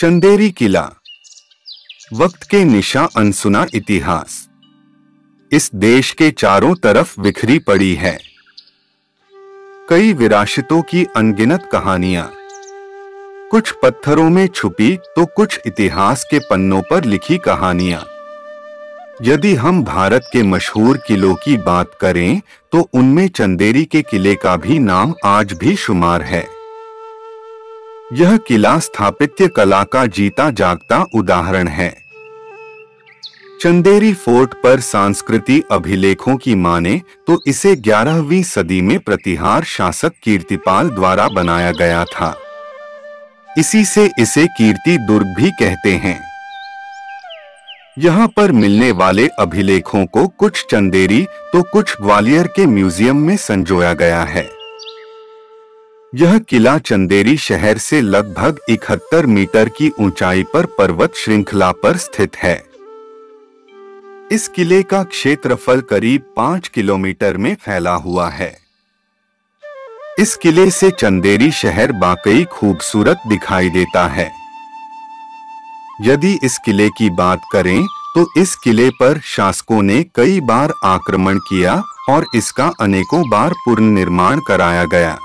चंदेरी किला, वक्त के निशा अनसुना इतिहास। इस देश के चारों तरफ बिखरी पड़ी है कई विरासतों की अनगिनत कहानियां, कुछ पत्थरों में छुपी तो कुछ इतिहास के पन्नों पर लिखी कहानियां। यदि हम भारत के मशहूर किलों की बात करें तो उनमें चंदेरी के किले का भी नाम आज भी शुमार है। यह किला स्थापत्य कला का जीता जागता उदाहरण है। चंदेरी फोर्ट पर सांस्कृतिक अभिलेखों की माने तो इसे 11वीं सदी में प्रतिहार शासक कीर्तिपाल द्वारा बनाया गया था। इसी से इसे कीर्ति दुर्ग भी कहते हैं। यहाँ पर मिलने वाले अभिलेखों को कुछ चंदेरी तो कुछ ग्वालियर के म्यूजियम में संजोया गया है। यह किला चंदेरी शहर से लगभग 71 मीटर की ऊंचाई पर पर्वत श्रृंखला पर स्थित है। इस किले का क्षेत्रफल करीब 5 किलोमीटर में फैला हुआ है। इस किले से चंदेरी शहर वाकई खूबसूरत दिखाई देता है। यदि इस किले की बात करें तो इस किले पर शासकों ने कई बार आक्रमण किया और इसका अनेकों बार पुनर्निर्माण कराया गया।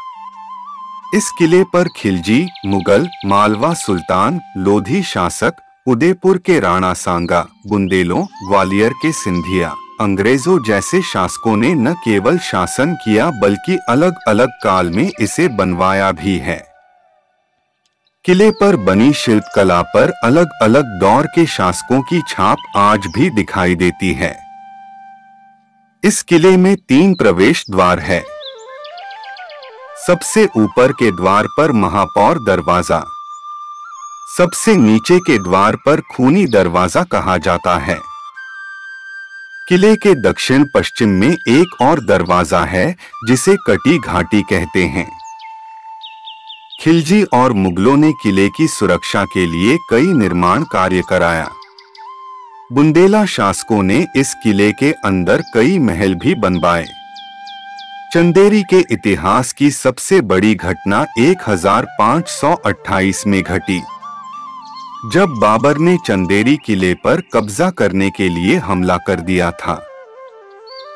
इस किले पर खिलजी, मुगल, मालवा सुल्तान, लोधी शासक, उदयपुर के राणा सांगा, बुंदेलों, ग्वालियर के सिंधिया, अंग्रेजों जैसे शासकों ने न केवल शासन किया बल्कि अलग अलग काल में इसे बनवाया भी है। किले पर बनी शिल्पकला पर अलग अलग दौर के शासकों की छाप आज भी दिखाई देती है। इस किले में 3 प्रवेश द्वार है। सबसे ऊपर के द्वार पर महापौर दरवाजा, सबसे नीचे के द्वार पर खूनी दरवाजा कहा जाता है। किले के दक्षिण पश्चिम में एक और दरवाजा है जिसे कटी घाटी कहते हैं। खिलजी और मुगलों ने किले की सुरक्षा के लिए कई निर्माण कार्य कराया। बुंदेला शासकों ने इस किले के अंदर कई महल भी बनवाए। चंदेरी के इतिहास की सबसे बड़ी घटना 1528 में घटी, जब बाबर ने चंदेरी किले पर कब्जा करने के लिए हमला कर दिया था।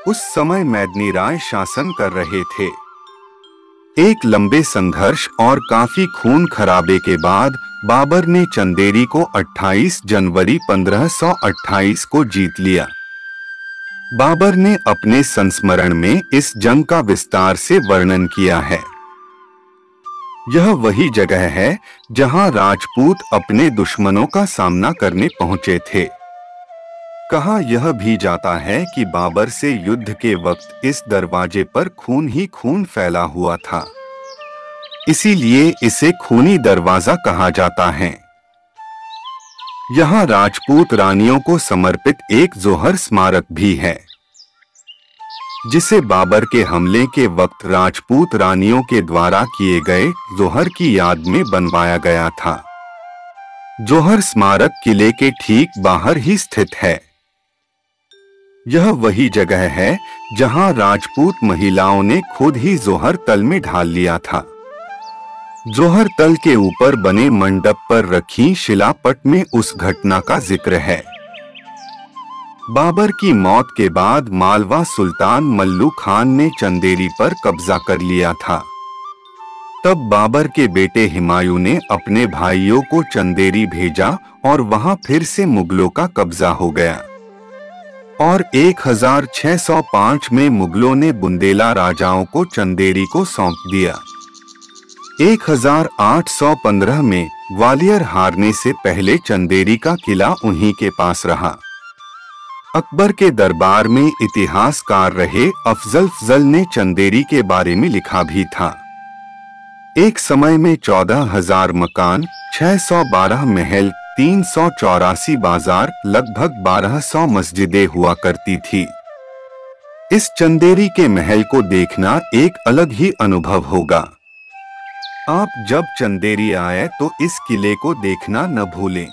उस समय मेदिनी राय शासन कर रहे थे। एक लंबे संघर्ष और काफी खून खराबे के बाद बाबर ने चंदेरी को 28 जनवरी 1528 को जीत लिया। बाबर ने अपने संस्मरण में इस जंग का विस्तार से वर्णन किया है। यह वही जगह है जहां राजपूत अपने दुश्मनों का सामना करने पहुंचे थे। कहा यह भी जाता है कि बाबर से युद्ध के वक्त इस दरवाजे पर खून ही खून फैला हुआ था, इसीलिए इसे खूनी दरवाजा कहा जाता है। यहाँ राजपूत रानियों को समर्पित एक जोहर स्मारक भी है, जिसे बाबर के हमले के वक्त राजपूत रानियों के द्वारा किए गए जोहर की याद में बनवाया गया था। जोहर स्मारक किले के ठीक बाहर ही स्थित है। यह वही जगह है जहां राजपूत महिलाओं ने खुद ही जोहर तल में ढाल लिया था। जोहर तल के ऊपर बने मंडप पर रखी शिलापट में उस घटना का जिक्र है। बाबर की मौत के बाद मालवा सुल्तान मल्लू खान ने चंदेरी पर कब्जा कर लिया था। तब बाबर के बेटे हुमायूं ने अपने भाइयों को चंदेरी भेजा और वहां फिर से मुगलों का कब्जा हो गया। और 1605 में मुगलों ने बुंदेला राजाओं को चंदेरी को सौंप दिया। 1815 में ग्वालियर हारने से पहले चंदेरी का किला उन्हीं के पास रहा। अकबर के दरबार में इतिहासकार रहे अफजल ने चंदेरी के बारे में लिखा भी था। एक समय में 14,000 मकान, 612 महल, 384 बाजार, लगभग 1200 मस्जिदें हुआ करती थी। इस चंदेरी के महल को देखना एक अलग ही अनुभव होगा। आप जब चंदेरी आए तो इस किले को देखना न भूलें।